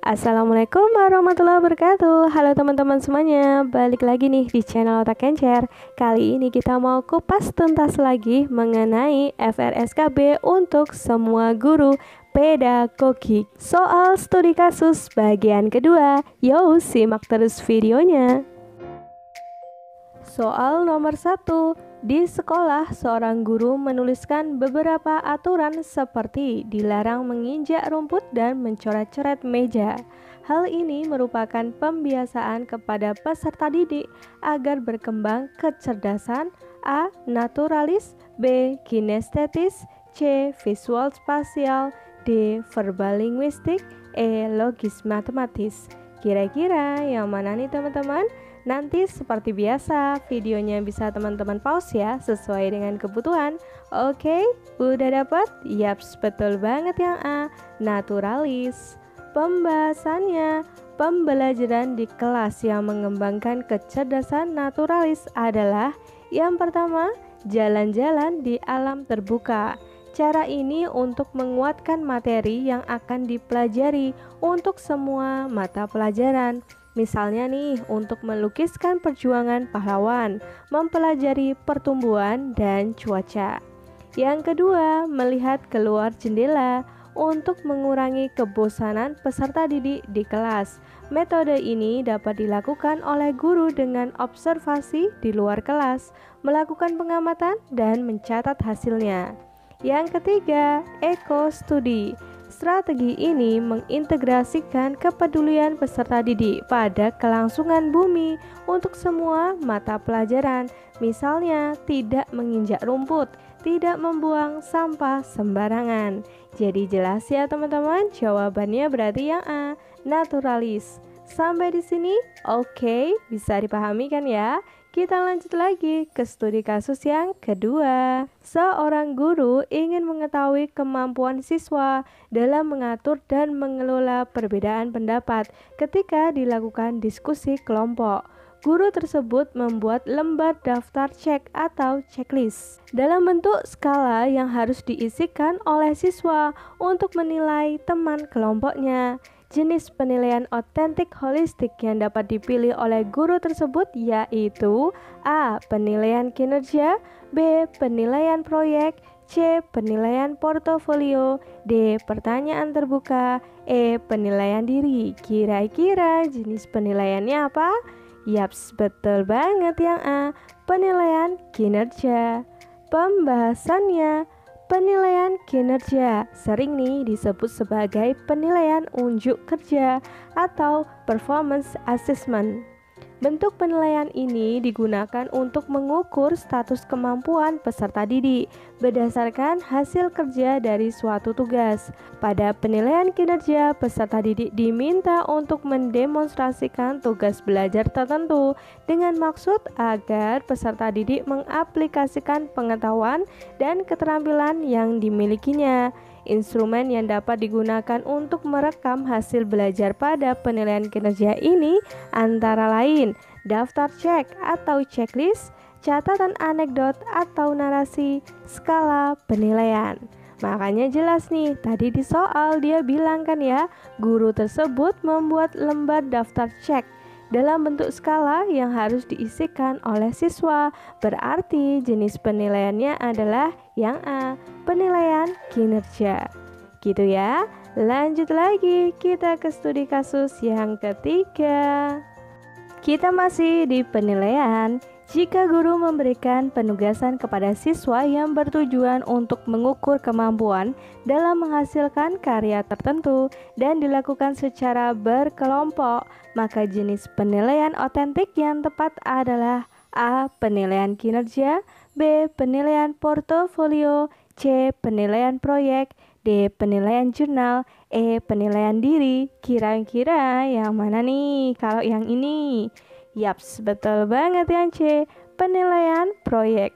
Assalamualaikum warahmatullahi wabarakatuh. Halo teman-teman semuanya, balik lagi nih di channel Otak Kencer. Kali ini kita mau kupas tuntas lagi mengenai FRSKB untuk semua guru pedagogik. Soal studi kasus bagian kedua. Yo, simak terus videonya. Soal nomor 1. Di sekolah, seorang guru menuliskan beberapa aturan seperti dilarang menginjak rumput dan mencoret-coret meja. Hal ini merupakan pembiasaan kepada peserta didik agar berkembang kecerdasan A. Naturalis, B. Kinestetis, C. Visual spasial, D. Verbal linguistik, E. Logis matematis. Kira-kira yang mana nih teman-teman? Nanti seperti biasa videonya bisa teman-teman pause ya sesuai dengan kebutuhan. Oke, udah dapat? Yaps, betul banget yang A, naturalis. Pembahasannya, pembelajaran di kelas yang mengembangkan kecerdasan naturalis adalah yang pertama, jalan-jalan di alam terbuka. Cara ini untuk menguatkan materi yang akan dipelajari untuk semua mata pelajaran. Misalnya nih, untuk melukiskan perjuangan pahlawan, mempelajari pertumbuhan dan cuaca. Yang kedua, melihat keluar jendela untuk mengurangi kebosanan peserta didik di kelas. Metode ini dapat dilakukan oleh guru dengan observasi di luar kelas, melakukan pengamatan dan mencatat hasilnya. Yang ketiga, eco-studi. Strategi ini mengintegrasikan kepedulian peserta didik pada kelangsungan bumi untuk semua mata pelajaran. Misalnya, tidak menginjak rumput, tidak membuang sampah sembarangan. Jadi jelas ya teman-teman, jawabannya berarti yang A, naturalis. Sampai di sini, oke, bisa dipahami kan ya? Kita lanjut lagi ke studi kasus yang kedua. Seorang guru ingin mengetahui kemampuan siswa dalam mengatur dan mengelola perbedaan pendapat ketika dilakukan diskusi kelompok. Guru tersebut membuat lembar daftar cek atau checklist dalam bentuk skala yang harus diisikan oleh siswa untuk menilai teman kelompoknya. Jenis penilaian otentik holistik yang dapat dipilih oleh guru tersebut yaitu A. Penilaian kinerja, B. Penilaian proyek, C. Penilaian portofolio, D. Pertanyaan terbuka, E. Penilaian diri. Kira-kira jenis penilaiannya apa? Yaps, betul banget yang A. Penilaian kinerja. Pembahasannya, penilaian kinerja sering nih disebut sebagai penilaian unjuk kerja atau performance assessment. Bentuk penilaian ini digunakan untuk mengukur status kemampuan peserta didik berdasarkan hasil kerja dari suatu tugas. Pada penilaian kinerja, peserta didik diminta untuk mendemonstrasikan tugas belajar tertentu dengan maksud agar peserta didik mengaplikasikan pengetahuan dan keterampilan yang dimilikinya. Instrumen yang dapat digunakan untuk merekam hasil belajar pada penilaian kinerja ini antara lain daftar cek atau checklist, catatan anekdot atau narasi, skala penilaian. Makanya jelas nih, tadi di soal dia bilang kan ya, guru tersebut membuat lembar daftar cek dalam bentuk skala yang harus diisikan oleh siswa. Berarti jenis penilaiannya adalah yang A, penilaian kinerja. Gitu ya. Lanjut lagi, kita ke studi kasus yang ketiga. Kita masih di penilaian. Jika guru memberikan penugasan kepada siswa yang bertujuan untuk mengukur kemampuan dalam menghasilkan karya tertentu dan dilakukan secara berkelompok, maka jenis penilaian otentik yang tepat adalah A. Penilaian kinerja, B. Penilaian portofolio, C. Penilaian proyek, D. Penilaian jurnal, E. Penilaian diri. Kira-kira yang mana nih kalau yang ini? Yaps, betul banget yang C, penilaian proyek.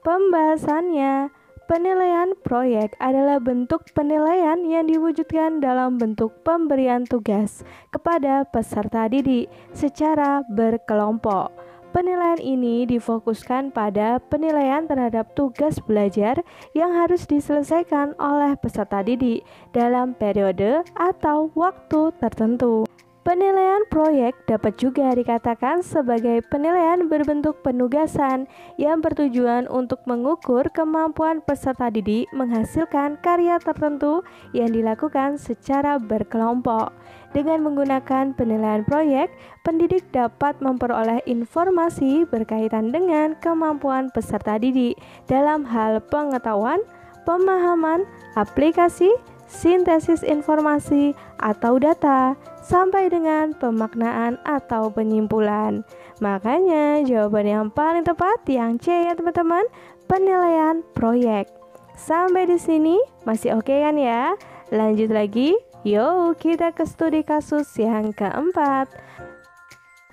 Pembahasannya, penilaian proyek adalah bentuk penilaian yang diwujudkan dalam bentuk pemberian tugas kepada peserta didik secara berkelompok. Penilaian ini difokuskan pada penilaian terhadap tugas belajar yang harus diselesaikan oleh peserta didik dalam periode atau waktu tertentu. Penilaian proyek dapat juga dikatakan sebagai penilaian berbentuk penugasan yang bertujuan untuk mengukur kemampuan peserta didik menghasilkan karya tertentu yang dilakukan secara berkelompok. Dengan menggunakan penilaian proyek, pendidik dapat memperoleh informasi berkaitan dengan kemampuan peserta didik dalam hal pengetahuan, pemahaman, aplikasi, sintesis informasi atau data, sampai dengan pemaknaan atau penyimpulan. Makanya jawaban yang paling tepat yang C ya teman-teman, penilaian proyek. Sampai di sini masih oke kan ya? Lanjut lagi, yuk kita ke studi kasus yang keempat.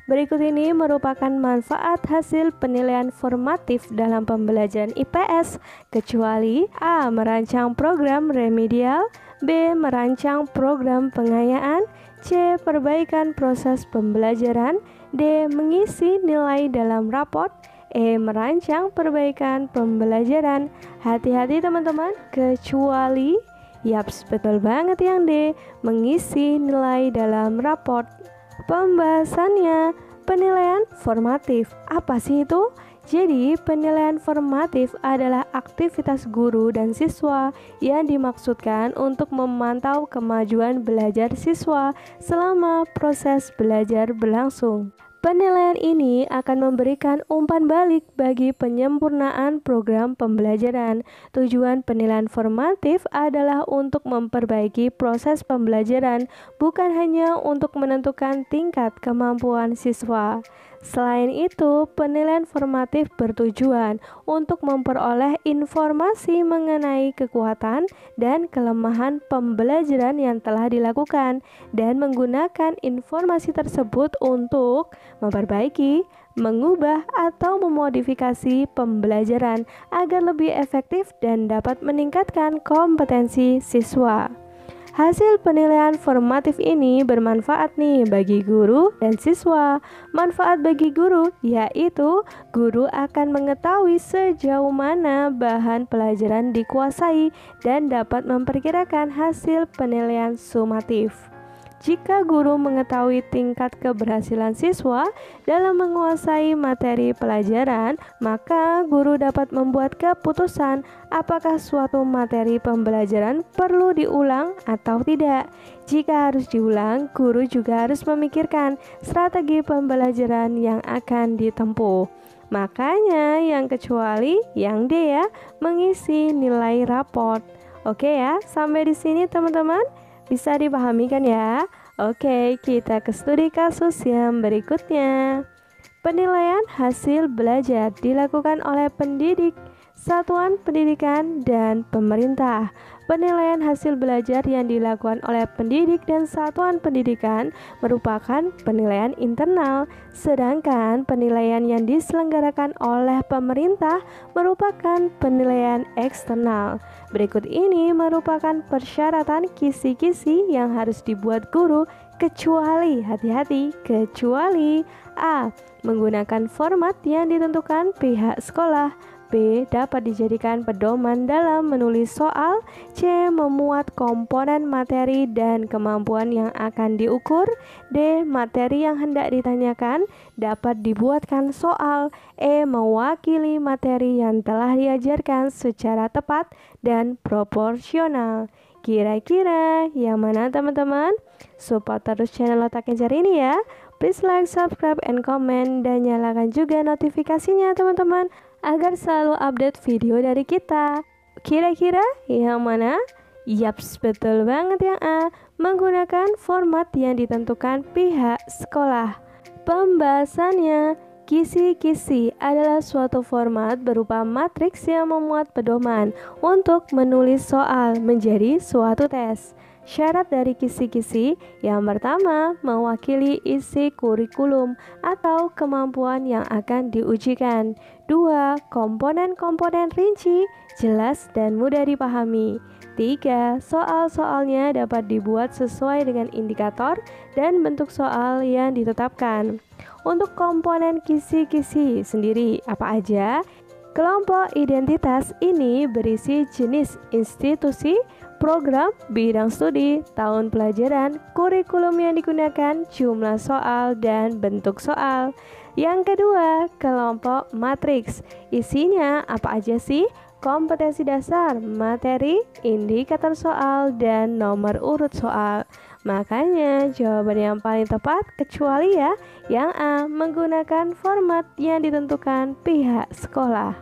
Berikut ini merupakan manfaat hasil penilaian formatif dalam pembelajaran IPS, kecuali A. Merancang program remedial, B. Merancang program pengayaan, C. Perbaikan proses pembelajaran, D. Mengisi nilai dalam raport, E. Merancang perbaikan pembelajaran. Hati-hati teman-teman, kecuali yaps, betul banget yang D. Mengisi nilai dalam raport. Pembahasannya, penilaian formatif. Apa sih itu? Jadi, penilaian formatif adalah aktivitas guru dan siswa yang dimaksudkan untuk memantau kemajuan belajar siswa selama proses belajar berlangsung. Penilaian ini akan memberikan umpan balik bagi penyempurnaan program pembelajaran. Tujuan penilaian formatif adalah untuk memperbaiki proses pembelajaran, bukan hanya untuk menentukan tingkat kemampuan siswa. Selain itu, penilaian formatif bertujuan untuk memperoleh informasi mengenai kekuatan dan kelemahan pembelajaran yang telah dilakukan dan menggunakan informasi tersebut untuk memperbaiki, mengubah, atau memodifikasi pembelajaran agar lebih efektif dan dapat meningkatkan kompetensi siswa. Hasil penilaian formatif ini bermanfaat nih bagi guru dan siswa. Manfaat bagi guru yaitu guru akan mengetahui sejauh mana bahan pelajaran dikuasai dan dapat memperkirakan hasil penilaian sumatif. Jika guru mengetahui tingkat keberhasilan siswa dalam menguasai materi pelajaran, maka guru dapat membuat keputusan apakah suatu materi pembelajaran perlu diulang atau tidak. Jika harus diulang, guru juga harus memikirkan strategi pembelajaran yang akan ditempuh. Makanya yang kecuali yang D ya, mengisi nilai raport. Oke ya, sampai di sini teman-teman. Bisa dipahami kan ya? Oke, kita ke studi kasus yang berikutnya. Penilaian hasil belajar dilakukan oleh pendidik, satuan pendidikan, dan pemerintah. Penilaian hasil belajar yang dilakukan oleh pendidik dan satuan pendidikan merupakan penilaian internal, sedangkan penilaian yang diselenggarakan oleh pemerintah merupakan penilaian eksternal. Berikut ini merupakan persyaratan kisi-kisi yang harus dibuat guru, kecuali, hati-hati, kecuali A. Menggunakan format yang ditentukan pihak sekolah, B. Dapat dijadikan pedoman dalam menulis soal, C. Memuat komponen materi dan kemampuan yang akan diukur, D. Materi yang hendak ditanyakan dapat dibuatkan soal, E. Mewakili materi yang telah diajarkan secara tepat dan proporsional. Kira-kira yang mana teman-teman? Support terus channel Otak Kencar ini ya. Please like, subscribe, and comment, dan nyalakan juga notifikasinya teman-teman, agar selalu update video dari kita. Kira-kira yang mana? Yaps, betul banget yang A. Menggunakan format yang ditentukan pihak sekolah. Pembahasannya, kisi-kisi adalah suatu format berupa matriks yang memuat pedoman untuk menulis soal menjadi suatu tes. Syarat dari kisi-kisi yang pertama mewakili isi kurikulum atau kemampuan yang akan diujikan. 2. Komponen-komponen rinci, jelas dan mudah dipahami. 3. Soal-soalnya dapat dibuat sesuai dengan indikator dan bentuk soal yang ditetapkan. Untuk komponen kisi-kisi sendiri apa aja? Kelompok identitas ini berisi jenis institusi, program, bidang studi, tahun pelajaran, kurikulum yang digunakan, jumlah soal, dan bentuk soal. Yang kedua, kelompok matriks. Isinya apa aja sih? Kompetensi dasar, materi, indikator soal, dan nomor urut soal. Makanya jawaban yang paling tepat kecuali ya yang A menggunakan format yang ditentukan pihak sekolah.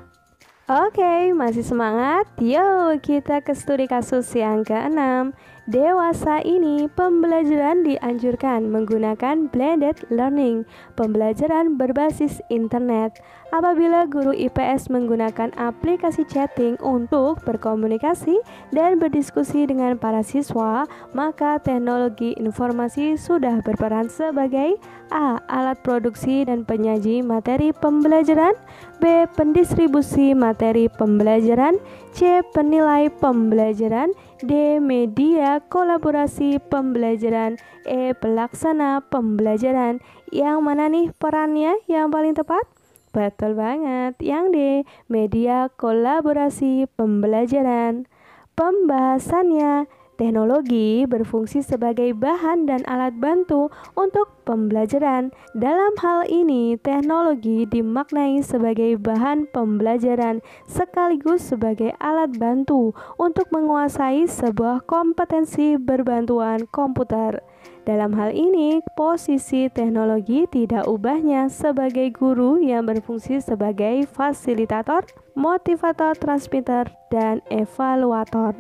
Oke, masih semangat? Yuk kita ke studi kasus yang ke-6. Dewasa ini pembelajaran dianjurkan menggunakan blended learning, pembelajaran berbasis internet. Apabila guru IPS menggunakan aplikasi chatting untuk berkomunikasi dan berdiskusi dengan para siswa, maka teknologi informasi sudah berperan sebagai A. Alat produksi dan penyaji materi pembelajaran, B. Pendistribusi materi pembelajaran, C. Penilai pembelajaran, D. Media kolaborasi pembelajaran, E. Pelaksana pembelajaran. Yang mana nih perannya yang paling tepat? Betul banget, yang D. Media kolaborasi pembelajaran. Pembahasannya, teknologi berfungsi sebagai bahan dan alat bantu untuk pembelajaran. Dalam hal ini, teknologi dimaknai sebagai bahan pembelajaran sekaligus sebagai alat bantu untuk menguasai sebuah kompetensi berbantuan komputer. Dalam hal ini, posisi teknologi tidak ubahnya sebagai guru yang berfungsi sebagai fasilitator, motivator, transmitter, dan evaluator.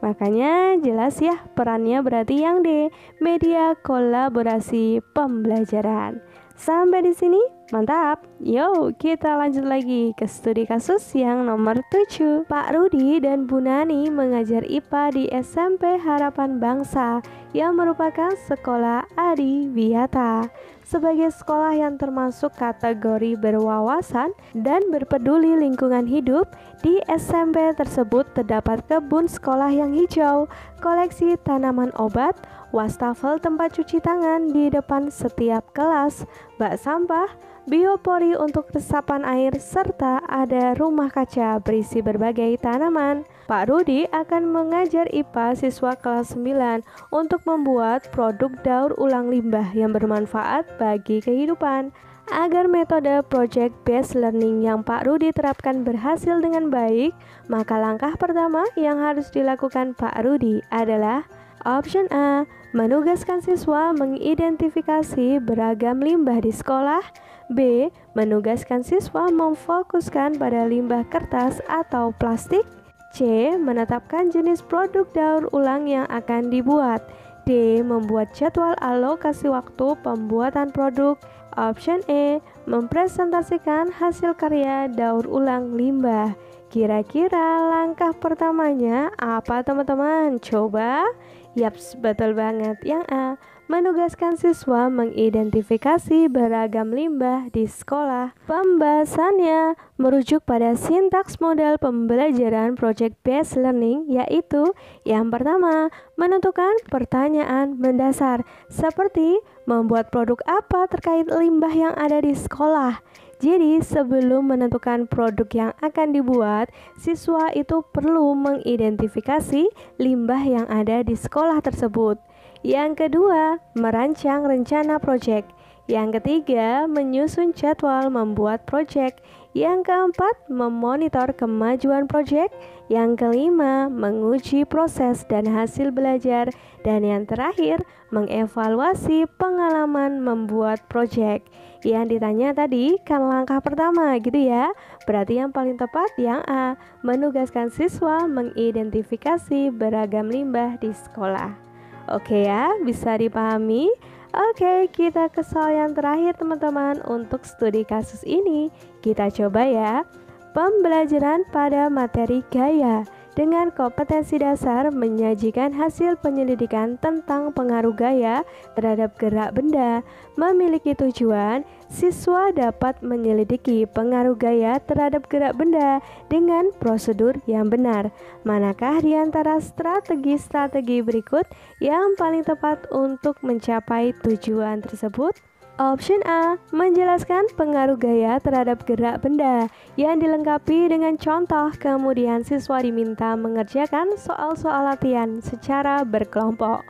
Makanya jelas ya perannya berarti yang D, media kolaborasi pembelajaran. Sampai di sini, mantap. Yuk kita lanjut lagi ke studi kasus yang nomor 7. Pak Rudi dan Bu Nani mengajar IPA di SMP Harapan Bangsa yang merupakan sekolah adiwiyata. Sebagai sekolah yang termasuk kategori berwawasan dan berpeduli lingkungan hidup, di SMP tersebut terdapat kebun sekolah yang hijau, koleksi tanaman obat, wastafel tempat cuci tangan di depan setiap kelas, bak sampah, biopori untuk resapan air, serta ada rumah kaca berisi berbagai tanaman. Pak Rudi akan mengajar IPA siswa kelas 9 untuk membuat produk daur ulang limbah yang bermanfaat bagi kehidupan. Agar metode project based learning yang Pak Rudi terapkan berhasil dengan baik, maka langkah pertama yang harus dilakukan Pak Rudi adalah option A, menugaskan siswa mengidentifikasi beragam limbah di sekolah. B, menugaskan siswa memfokuskan pada limbah kertas atau plastik. C, menetapkan jenis produk daur ulang yang akan dibuat. D, membuat jadwal alokasi waktu pembuatan produk. Option E, mempresentasikan hasil karya daur ulang limbah. Kira-kira langkah pertamanya apa teman-teman? Coba? Yaps, betul banget. Yang A, menugaskan siswa mengidentifikasi beragam limbah di sekolah. Pembahasannya merujuk pada sintaks model pembelajaran project based learning, yaitu yang pertama, menentukan pertanyaan mendasar seperti membuat produk apa terkait limbah yang ada di sekolah. Jadi sebelum menentukan produk yang akan dibuat, siswa itu perlu mengidentifikasi limbah yang ada di sekolah tersebut. Yang kedua, merancang rencana proyek. Yang ketiga, menyusun jadwal membuat proyek. Yang keempat, memonitor kemajuan proyek. Yang kelima, menguji proses dan hasil belajar. Dan yang terakhir, mengevaluasi pengalaman membuat proyek. Yang ditanya tadi kan langkah pertama gitu ya. Berarti yang paling tepat yang A, menugaskan siswa mengidentifikasi beragam limbah di sekolah. Oke ya, bisa dipahami? Oke, kita ke soal yang terakhir teman-teman untuk studi kasus ini. Kita coba ya. Pembelajaran pada materi gaya. Dengan kompetensi dasar menyajikan hasil penyelidikan tentang pengaruh gaya terhadap gerak benda memiliki tujuan, siswa dapat menyelidiki pengaruh gaya terhadap gerak benda dengan prosedur yang benar. Manakah di antara strategi-strategi berikut yang paling tepat untuk mencapai tujuan tersebut? Option A, menjelaskan pengaruh gaya terhadap gerak benda yang dilengkapi dengan contoh, kemudian siswa diminta mengerjakan soal-soal latihan secara berkelompok.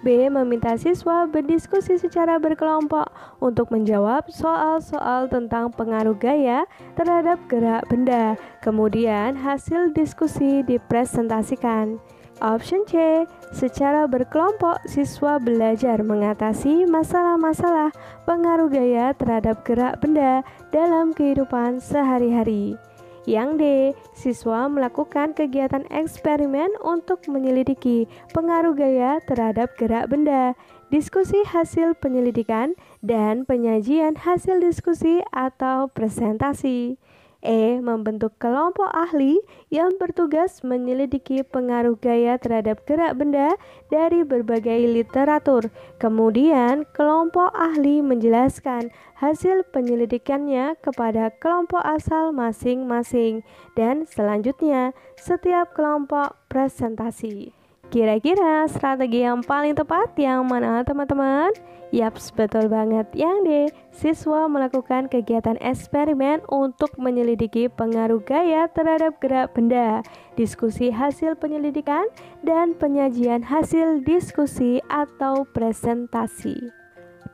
B, meminta siswa berdiskusi secara berkelompok untuk menjawab soal-soal tentang pengaruh gaya terhadap gerak benda. Kemudian hasil diskusi dipresentasikan. Option C, secara berkelompok siswa belajar mengatasi masalah-masalah pengaruh gaya terhadap gerak benda dalam kehidupan sehari-hari. Yang D, siswa melakukan kegiatan eksperimen untuk menyelidiki pengaruh gaya terhadap gerak benda, diskusi hasil penyelidikan, dan penyajian hasil diskusi atau presentasi. E, membentuk kelompok ahli yang bertugas menyelidiki pengaruh gaya terhadap gerak benda dari berbagai literatur. Kemudian, kelompok ahli menjelaskan hasil penyelidikannya kepada kelompok asal masing-masing. Dan selanjutnya, setiap kelompok presentasi. Kira-kira strategi yang paling tepat yang mana, teman-teman? Yaps, betul banget. Yang D, siswa melakukan kegiatan eksperimen untuk menyelidiki pengaruh gaya terhadap gerak benda, diskusi hasil penyelidikan, dan penyajian hasil diskusi atau presentasi.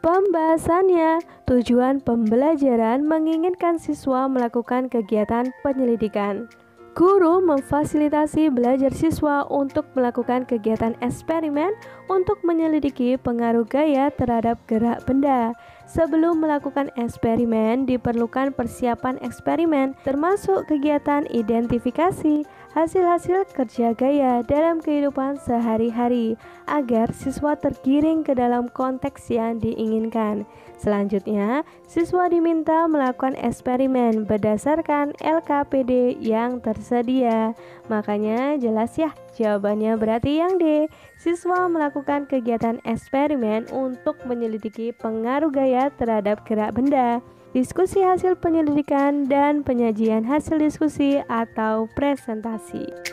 Pembahasannya, tujuan pembelajaran menginginkan siswa melakukan kegiatan penyelidikan. Guru memfasilitasi belajar siswa untuk melakukan kegiatan eksperimen untuk menyelidiki pengaruh gaya terhadap gerak benda. Sebelum melakukan eksperimen, diperlukan persiapan eksperimen, termasuk kegiatan identifikasi hasil-hasil kerja gaya dalam kehidupan sehari-hari, agar siswa tergiring ke dalam konteks yang diinginkan. Selanjutnya, siswa diminta melakukan eksperimen berdasarkan LKPD yang tersedia. Makanya jelas ya, jawabannya berarti yang D. Siswa melakukan kegiatan eksperimen untuk menyelidiki pengaruh gaya terhadap gerak benda, diskusi hasil penyelidikan, dan penyajian hasil diskusi atau presentasi.